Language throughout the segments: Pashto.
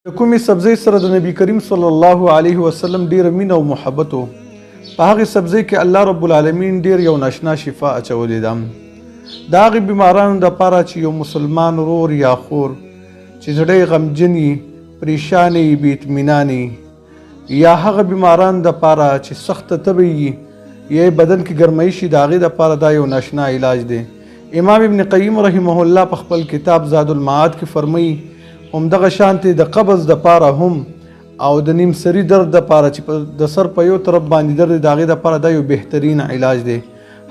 د کومې سبزی سره د نبی کریم صلی الله علیه وسلم ډیره مینه او محبت و. په هغې سبزی کې الله رب العالمین ډیر یو ناشنا شفا اچولې ده. د هغې بیمارانو دپاره چې یو مسلمان ورور یا خور چې زړه یې غمجن وي، پریشان وي، بې اطمینان وي، یا هغه بیمارانو دپاره چې سخته تبه وي یا بدن کې ګرمۍ شي، د هغې دپاره دا یو ناشنا علاج دی. امام ابن قیم رحمه الله په خپل کتاب زاد المعاد کې فرمایي همدغه شانتې د قبض دپاره هم او د نیم سري درد دپاره چې د سر په یو طرف باندې درد دی، د هغې دپاره دا یو بهترین علاج دی.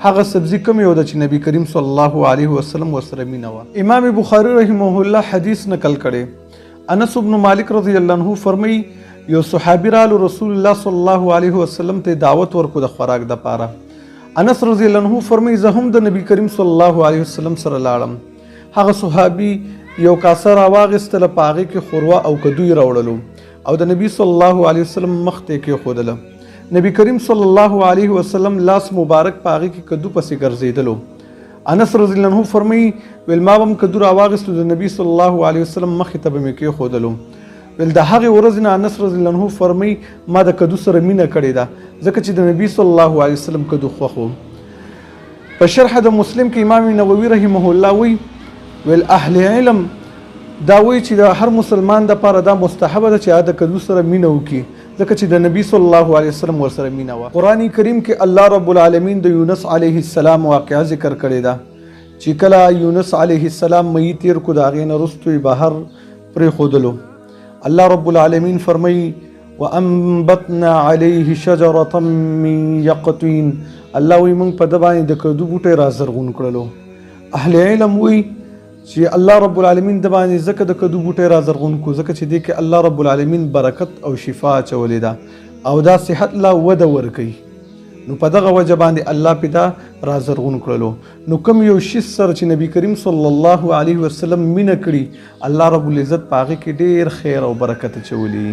هغه سبزي کوم یو ده چې نبی کریم صلی الله علیه وسلم ورسره مینه وه. امام بخاري رحمه الله حدیث نقل کړی. انس بن مالک رضی الله عنه فرمایي یو صحابي رالو رسول الله صلی الله علیه وسلم ته دعوت ورکو د خوراک دپاره. انس رضی الله عنه فرمایي زه هم د نبی کریم صلی الله علیه وسلم سره لاړم. هغه صحابي یو کاسه راواغېستله، په هغې کې ښوروا او کدو یې راوړلو او د نبي صلی الله علیه وسلم مخ ته یې کېښودله. نبی کریم صلی الله علیه وسلم لاس مبارک په هغې کې کدو پسې ګرځېدلو. انس رضی الله عنه فرمایي ویل ما به هم کدو راواغېستو، د نبي صلی الله علیه وسلم مخې ته به مې کېښودلو. ویل د هغې ورځې نه انس رضی الله عنه فرمایي ما د کدو سره مینه کړې ده، ځکه چې د نبي صلی الله علیه وسلم کدو خوښ و. په شرح د مسلم کې امام نووي رحمه الله وی ویل اهل علم دا وایي چې د هر مسلمان دپاره دا مستحبه ده چې د کدو سره مینه وکړي، ځکه چې د نبي صلی الله علیه وسلم ورسره مینه وه. قرآن کریم کې الله رب العالمین د یونس علیه السلام واقعه ذکر کړې ده چې کله یونس علیه السلام مئی تیر کو، د هغې نه وروستو یې بهر پرېښودلو. الله رب العالمین فرمایي وانبتنا علیه شجرة من یقطین. الله وایي موږ په ده باندې د کدو بوټی رازرغون کړلو. اهل علم وایي چې الله رب العالمین د باندې ځکه د کدو بوټی رازرغون کو ځکه چې دې کې الله رب العالمین برکت او شفا اچولې ده او دا صحت لا وده ورکوي. نو په دغه وجه باندې الله پې دا رازرغون کړلو. نو کوم یو شي سره چې نبی کریم صلی الله علیه وسلم مینه کړي، الله رب العزت په هغې کې ډېر خیر او برکت اچولی.